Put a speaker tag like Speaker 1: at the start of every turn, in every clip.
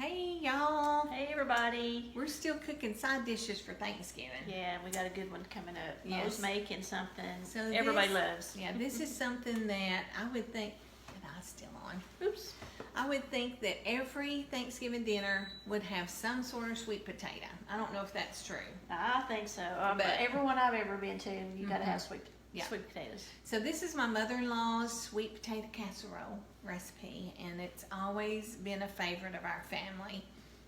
Speaker 1: Hey y'all!
Speaker 2: Hey everybody!
Speaker 1: We're still cooking side dishes for Thanksgiving.
Speaker 2: Yeah, we got a good one coming up.
Speaker 1: Yes.
Speaker 2: Mo's making something
Speaker 1: So
Speaker 2: everybody
Speaker 1: this-
Speaker 2: loves.
Speaker 1: Yeah, this is something that I would think, and I still on.
Speaker 2: Oops.
Speaker 1: I would think that every Thanksgiving dinner would have some sort of sweet potato. I don't know if that's true.
Speaker 2: I think so.
Speaker 1: But-
Speaker 2: Everyone I've ever been to, you gotta have sweet
Speaker 1: Yeah.
Speaker 2: potatoes.
Speaker 1: So this is my mother-in-law's sweet potato casserole recipe, and it's always been a favorite of our family.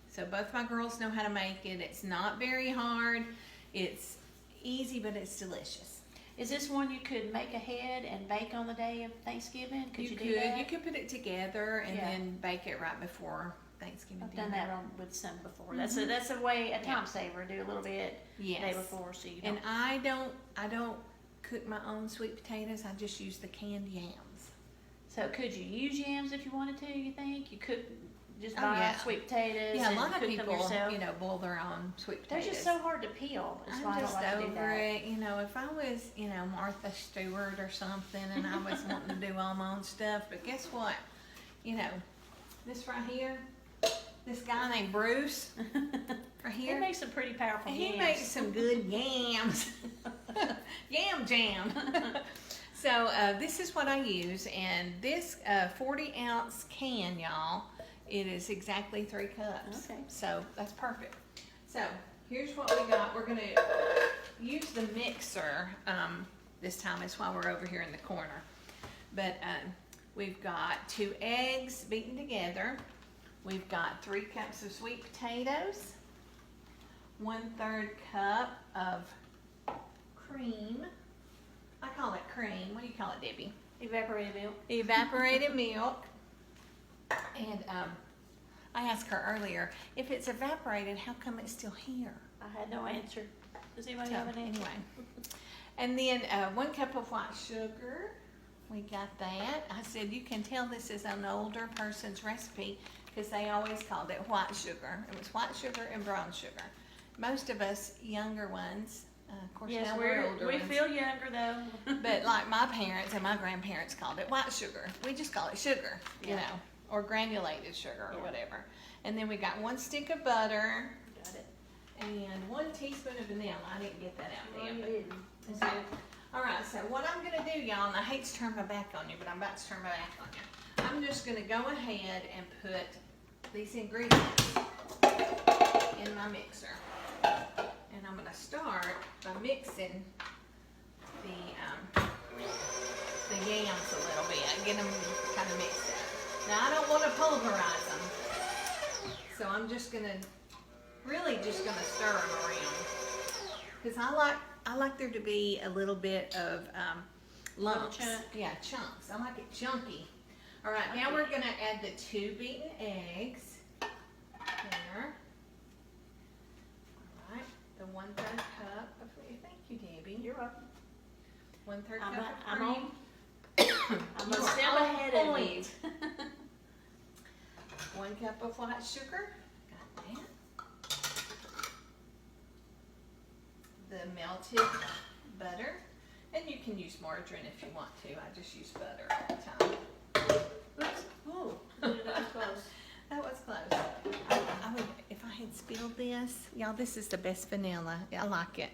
Speaker 1: So both my girls know how to make it. It's not very hard. It's easy, but it's delicious.
Speaker 2: Is this one you could make ahead and bake on the day of Thanksgiving? Could you do that?
Speaker 1: You could put it together and
Speaker 2: Yeah.
Speaker 1: then bake it right before Thanksgiving
Speaker 2: I've
Speaker 1: dinner.
Speaker 2: done that with some before. That's a way, a time saver. Do a little bit the day
Speaker 1: Yes.
Speaker 2: before so you
Speaker 1: And
Speaker 2: don't.
Speaker 1: I don't cook my own sweet potatoes. I just use the canned yams.
Speaker 2: So could you use yams if you wanted to, you think? You could just
Speaker 1: Oh,
Speaker 2: buy
Speaker 1: yeah.
Speaker 2: sweet potatoes
Speaker 1: Yeah, a
Speaker 2: and
Speaker 1: lot of
Speaker 2: cook
Speaker 1: people,
Speaker 2: them yourself?
Speaker 1: boil their own sweet
Speaker 2: They're
Speaker 1: potatoes.
Speaker 2: just so hard to peel. That's why I
Speaker 1: I'm
Speaker 2: don't
Speaker 1: just
Speaker 2: like to do
Speaker 1: over
Speaker 2: that.
Speaker 1: it. If I was, Martha Stewart or something and I was wanting to do all my own stuff, but guess what? This right here, this guy named Bruce, right
Speaker 2: He
Speaker 1: here,
Speaker 2: makes some pretty powerful
Speaker 1: he
Speaker 2: yams.
Speaker 1: makes some good yams. Yam jam. So this is what I use, and this 40-ounce can, y'all, it is exactly 3 cups.
Speaker 2: Okay.
Speaker 1: So that's perfect. So here's what we got. We're gonna use the mixer this time. It's why we're over here in the corner. But we've got 2 eggs beaten together. We've got 3 cups of sweet potatoes, 1/3 cup of cream. I call it cream. What do you call it, Debbie?
Speaker 2: Evaporated milk.
Speaker 1: Evaporated milk. And I asked her earlier, if it's evaporated, how come it's still here?
Speaker 2: I had no answer. Does anybody
Speaker 1: So,
Speaker 2: have an answer?
Speaker 1: anyway. And then 1 cup of white sugar. We got that. I said, you can tell this is an older person's recipe because they always called it white sugar. It was white sugar and brown sugar. Most of us younger ones, of course
Speaker 2: Yes,
Speaker 1: now we're older
Speaker 2: we
Speaker 1: ones.
Speaker 2: feel younger though.
Speaker 1: But like my parents and my grandparents called it white sugar. We just call it sugar,
Speaker 2: Yeah.
Speaker 1: or granulated sugar or
Speaker 2: Yeah.
Speaker 1: whatever. And then we got 1 stick of butter
Speaker 2: Got it.
Speaker 1: and 1 teaspoon of vanilla. I didn't get that out
Speaker 2: No,
Speaker 1: there.
Speaker 2: you
Speaker 1: but-
Speaker 2: didn't.
Speaker 1: So, all right, so what I'm gonna do, y'all, and I hate to turn my back on you, but I'm about to turn my back on you. I'm just gonna go ahead and put these ingredients in my mixer. And I'm gonna start by mixing the yams a little bit, get them kind of mixed up. Now I don't want to pulverize them, so I'm just gonna stir them around because I like there to be a little bit of lumps.
Speaker 2: chunk.
Speaker 1: Yeah, chunks. I like it chunky. All right, now we're gonna add the 2 beaten eggs. There. All right, the 1/3 cup of. Thank you, Debbie.
Speaker 2: You're welcome.
Speaker 1: 1/3
Speaker 2: I'm
Speaker 1: cup
Speaker 2: a-
Speaker 1: of
Speaker 2: I'm
Speaker 1: cream.
Speaker 2: on- I'm
Speaker 1: You
Speaker 2: a
Speaker 1: are
Speaker 2: step
Speaker 1: on
Speaker 2: ahead of you.
Speaker 1: point. 1 cup of white sugar. Got that. The melted butter. And you can use margarine if you want to. I just use butter all the time.
Speaker 2: Oops. Oh, that was close.
Speaker 1: That was close. I would, if I had spilled this, y'all, this is the best vanilla. I like it.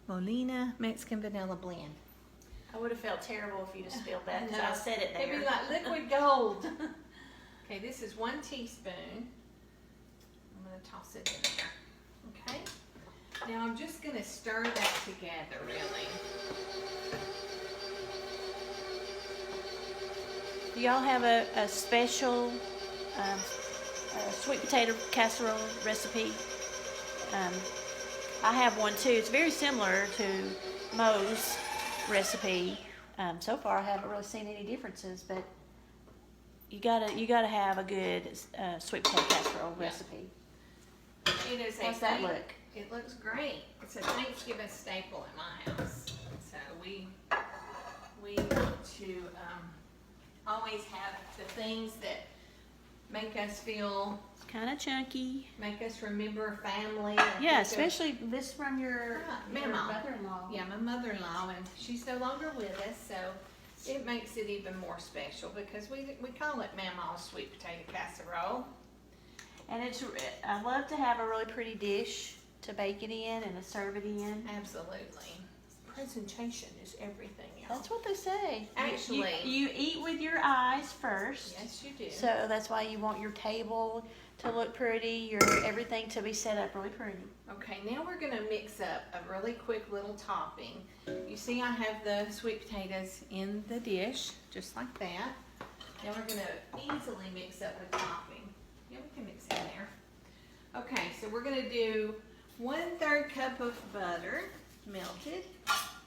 Speaker 1: Molina Mexican Vanilla Blend.
Speaker 2: I would have felt terrible if you'd have spilled that because
Speaker 1: know.
Speaker 2: I said it
Speaker 1: It'd
Speaker 2: there.
Speaker 1: be like liquid gold. Okay, this is 1 teaspoon. I'm gonna toss it in there. Okay. Now I'm just gonna stir that together, really.
Speaker 2: Do y'all have a special sweet potato casserole recipe? I have one too. It's very similar to Mo's recipe. So far, I haven't really seen any differences, but you gotta have a good sweet potato casserole
Speaker 1: Yeah.
Speaker 2: recipe.
Speaker 1: It is
Speaker 2: How's that look?
Speaker 1: It looks great. It's a Thanksgiving staple at my house. So we want to always have the things that make us feel,
Speaker 2: It's kind of chunky.
Speaker 1: make us remember family.
Speaker 2: Yeah,
Speaker 1: think of-
Speaker 2: especially this from your
Speaker 1: Mamaw.
Speaker 2: mother-in-law.
Speaker 1: Yeah, my mother-in-law, and she's no longer with us, so it makes it even more special because we call it Mamaw's sweet potato casserole.
Speaker 2: And I love to have a really pretty dish to bake it in and to serve it in.
Speaker 1: Absolutely. Presentation is everything, y'all.
Speaker 2: That's what they say.
Speaker 1: Actually.
Speaker 2: You eat with your eyes first.
Speaker 1: Yes, you do.
Speaker 2: So that's why you want your table to look pretty, everything to be set up really pretty.
Speaker 1: Okay, now we're gonna mix up a really quick little topping. You see I have the sweet potatoes in the dish, just like that. Now we're gonna easily mix up the topping. Yeah, we can mix it in there. Okay, so we're gonna do 1/3 cup of butter, melted.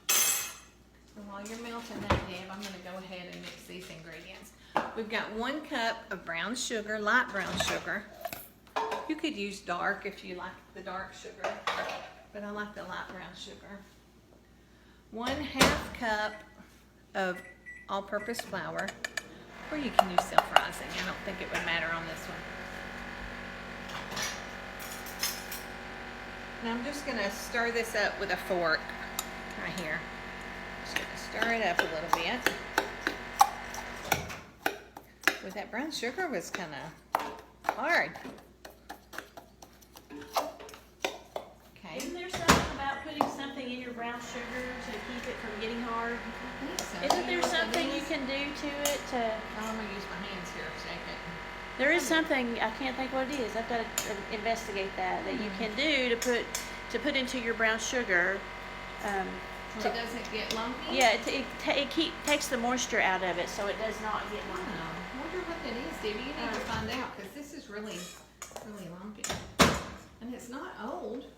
Speaker 1: So while you're melting that, Deb, I'm gonna go ahead and mix these ingredients. We've got 1 cup of brown sugar, light brown sugar. You could use dark if you like the dark sugar, but I like the light brown sugar. 1/2 cup of all-purpose flour, or you can use self-rising. I don't think it would matter on this one. Now I'm just gonna stir this up with a fork right here. Just gonna stir it up a little bit. With that brown sugar was kind of hard. Okay.
Speaker 2: Isn't there something about putting something in your brown sugar to keep it from getting hard?
Speaker 1: I think so.
Speaker 2: Isn't
Speaker 1: You
Speaker 2: there
Speaker 1: know what that
Speaker 2: something you
Speaker 1: is?
Speaker 2: can do to it to?
Speaker 1: I'm gonna use my hands here a second.
Speaker 2: There is something, I can't think what it is. I've got to investigate that you can do to put into your brown sugar.
Speaker 1: So it doesn't get lumpy?
Speaker 2: Yeah, it takes the moisture out of it, so it does not get
Speaker 1: I
Speaker 2: lumpy.
Speaker 1: wonder what that is, Debbie. You need to find out, because this is really, really lumpy. And it's not old.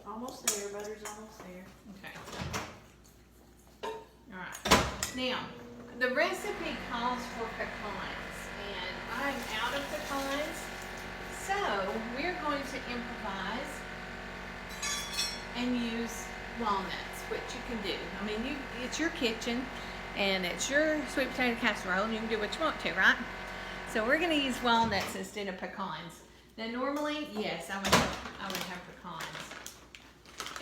Speaker 2: Almost there, butter's almost there.
Speaker 1: Okay. Alright. Now, the recipe calls for pecans, and I'm out of pecans, so we're going to improvise and use walnuts, which you can do. I mean, it's your kitchen, and it's your sweet potato casserole, and you can do what you want to, right? So we're going to use walnuts instead of pecans. Now, normally, yes, I would have pecans.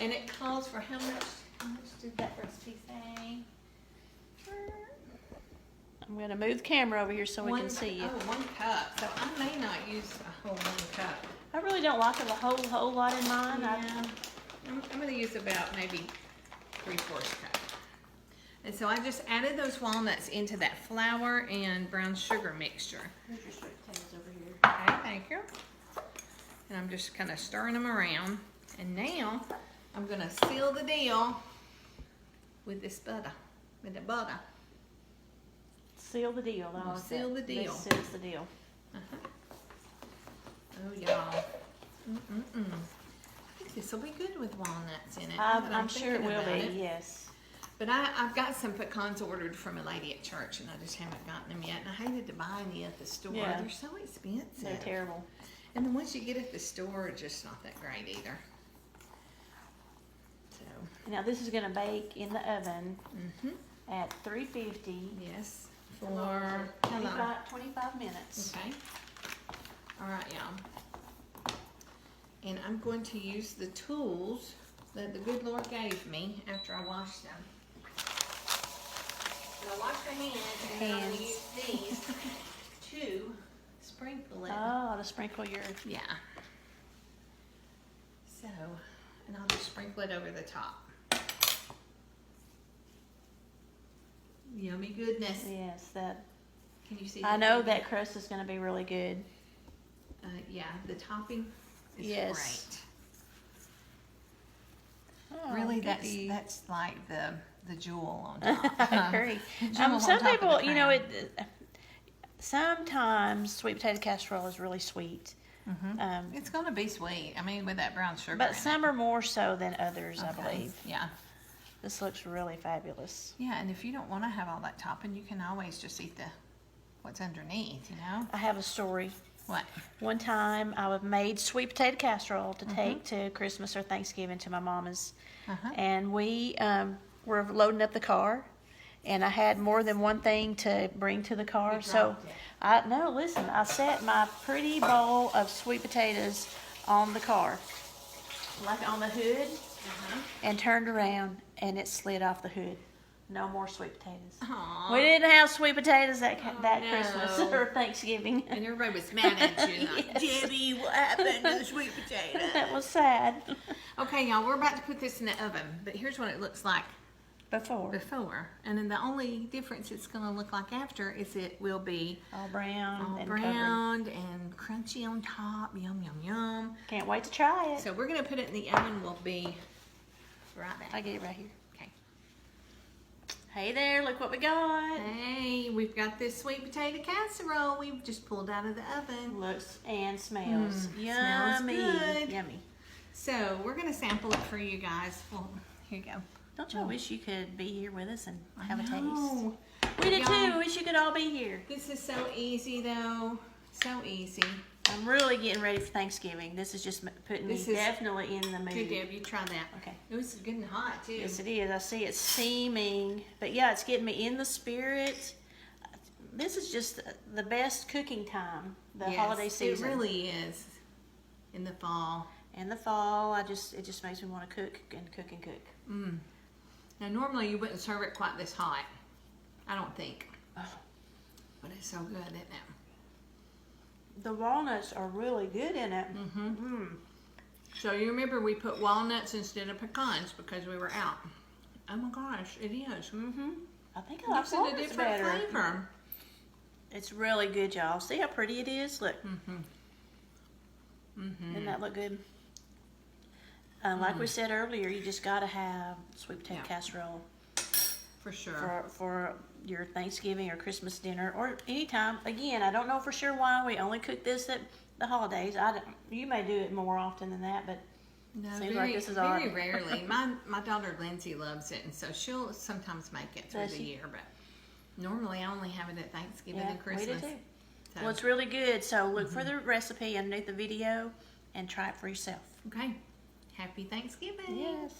Speaker 1: And it calls for how much did that recipe say?
Speaker 2: I'm going to move the camera over here so we can see you.
Speaker 1: Oh, 1 cup. So I may not use a whole 1 cup.
Speaker 2: I really don't like a whole lot in mine.
Speaker 1: Yeah. I'm going to use about maybe 3/4 cup. And so I just added those walnuts into that flour and brown sugar mixture.
Speaker 2: Here's your sweet potatoes over here.
Speaker 1: Okay, thank you. And I'm just kind of stirring them around. And now I'm going to seal the deal with this butter, with the butter.
Speaker 2: Seal the deal. I like
Speaker 1: Seal
Speaker 2: that.
Speaker 1: the deal.
Speaker 2: This seals the deal.
Speaker 1: Oh, y'all. I think this will be good with walnuts in it.
Speaker 2: I'm sure it will
Speaker 1: thinking
Speaker 2: be,
Speaker 1: about
Speaker 2: yes.
Speaker 1: But I've got some pecans ordered from a lady at church, and I just haven't gotten them yet. And I hated to buy any at the store.
Speaker 2: Yeah.
Speaker 1: They're so expensive.
Speaker 2: They're terrible.
Speaker 1: And the ones you get at the store are just not that great either. So,
Speaker 2: Now this is going to bake in the oven at 350
Speaker 1: yes.
Speaker 2: for
Speaker 1: For how long?
Speaker 2: 25 minutes.
Speaker 1: Okay. All right, y'all. And I'm going to use the tools that the good Lord gave me after I washed them. So I wash my hands, and then I'm going to use these to sprinkle it.
Speaker 2: Oh, to sprinkle your...
Speaker 1: Yeah. So, and I'll just sprinkle it over the top. Yummy goodness.
Speaker 2: Yes, that...
Speaker 1: Can you see
Speaker 2: I
Speaker 1: that?
Speaker 2: know that crust is going to be really good.
Speaker 1: Yeah, the topping is
Speaker 2: Yes.
Speaker 1: great.
Speaker 2: Oh,
Speaker 1: Really,
Speaker 2: goody.
Speaker 1: that's like the jewel on top.
Speaker 2: I agree.
Speaker 1: Jewel on
Speaker 2: Some
Speaker 1: top of
Speaker 2: people,
Speaker 1: the
Speaker 2: you know,
Speaker 1: crown.
Speaker 2: sometimes sweet potato casserole is really sweet.
Speaker 1: It's gonna be sweet. I mean, with that brown sugar.
Speaker 2: But
Speaker 1: in
Speaker 2: some
Speaker 1: it.
Speaker 2: are more so than others, I
Speaker 1: Okay.
Speaker 2: believe.
Speaker 1: Yeah.
Speaker 2: This looks really fabulous.
Speaker 1: Yeah, and if you don't want to have all that topping, you can always just eat what's underneath. You know.
Speaker 2: I have a story.
Speaker 1: What?
Speaker 2: One time I made sweet potato casserole to take to Christmas or Thanksgiving to my mama's. And we were loading up the car, and I had more than one thing to bring to the car.
Speaker 1: You
Speaker 2: So
Speaker 1: dropped it.
Speaker 2: I set my pretty bowl of sweet potatoes on the car, like on the hood, and turned around, and it slid off the hood. No more sweet potatoes.
Speaker 1: Aw.
Speaker 2: We didn't have sweet potatoes that that
Speaker 1: no.
Speaker 2: Christmas or Thanksgiving.
Speaker 1: And everybody was mad at you. Like,
Speaker 2: Yes.
Speaker 1: Debbie, what happened to the sweet potato?
Speaker 2: That was sad.
Speaker 1: Okay, y'all, we're about to put this in the oven, but here's what it looks like
Speaker 2: Before.
Speaker 1: And then the only difference it's going to look like after is it will be
Speaker 2: All brown
Speaker 1: all
Speaker 2: and covered.
Speaker 1: browned and crunchy on top. Yum, yum, yum.
Speaker 2: Can't wait to try it.
Speaker 1: So we're going to put it in the oven. We'll be right back.
Speaker 2: I get it right here.
Speaker 1: Okay.
Speaker 2: Hey there, look what we got.
Speaker 1: Hey, we've got this sweet potato casserole we've just pulled out of the oven.
Speaker 2: Looks and smells
Speaker 1: Smells
Speaker 2: yummy.
Speaker 1: good.
Speaker 2: Yummy.
Speaker 1: So we're going to sample it for you guys. Well, here you go.
Speaker 2: Don't you wish you could be here with us and have a taste?
Speaker 1: No.
Speaker 2: We did
Speaker 1: Y'all,
Speaker 2: too. Wish you could all be here.
Speaker 1: This is so easy though. So easy.
Speaker 2: I'm really getting ready for Thanksgiving. This is just putting me
Speaker 1: This is-
Speaker 2: definitely in the mood.
Speaker 1: Good, Deb, you try that.
Speaker 2: Okay.
Speaker 1: It was good and hot too.
Speaker 2: Yes, it is. I see it steaming. But yeah, it's getting me in the spirit. This is just the best cooking time, the
Speaker 1: Yes,
Speaker 2: holiday season.
Speaker 1: It really is. In the fall.
Speaker 2: In the fall, it just makes me want to cook and cook and cook.
Speaker 1: Mm. Now normally you wouldn't serve it quite this hot. I don't think.
Speaker 2: Oh.
Speaker 1: But it's so good, isn't it?
Speaker 2: The walnuts are really good in it.
Speaker 1: Mm-hmm. So you remember we put walnuts instead of pecans because we were out. Oh my gosh, it is.
Speaker 2: Mm-hmm. I think I like
Speaker 1: Gives it a
Speaker 2: walnuts
Speaker 1: different
Speaker 2: better.
Speaker 1: flavor.
Speaker 2: It's really good, y'all. See how pretty it is? Look.
Speaker 1: Mm-hmm. Mm-hmm.
Speaker 2: Doesn't that look good? Like we said earlier, you just got to have sweet potato
Speaker 1: Yeah.
Speaker 2: casserole
Speaker 1: For sure.
Speaker 2: for your Thanksgiving or Christmas dinner or anytime. Again, I don't know for sure why we only cook this at the holidays. You may do it more often than that, but
Speaker 1: No,
Speaker 2: seems
Speaker 1: very,
Speaker 2: like this is
Speaker 1: very
Speaker 2: odd.
Speaker 1: rarely. My daughter Lindsay loves it, and so she'll sometimes make it through
Speaker 2: Does
Speaker 1: the
Speaker 2: she?
Speaker 1: year. But normally I only have it at Thanksgiving
Speaker 2: yeah,
Speaker 1: and Christmas.
Speaker 2: we do too.
Speaker 1: So,
Speaker 2: Well, it's really good. So look for the recipe underneath the video and try it for yourself.
Speaker 1: okay. Happy Thanksgiving.
Speaker 2: Yes.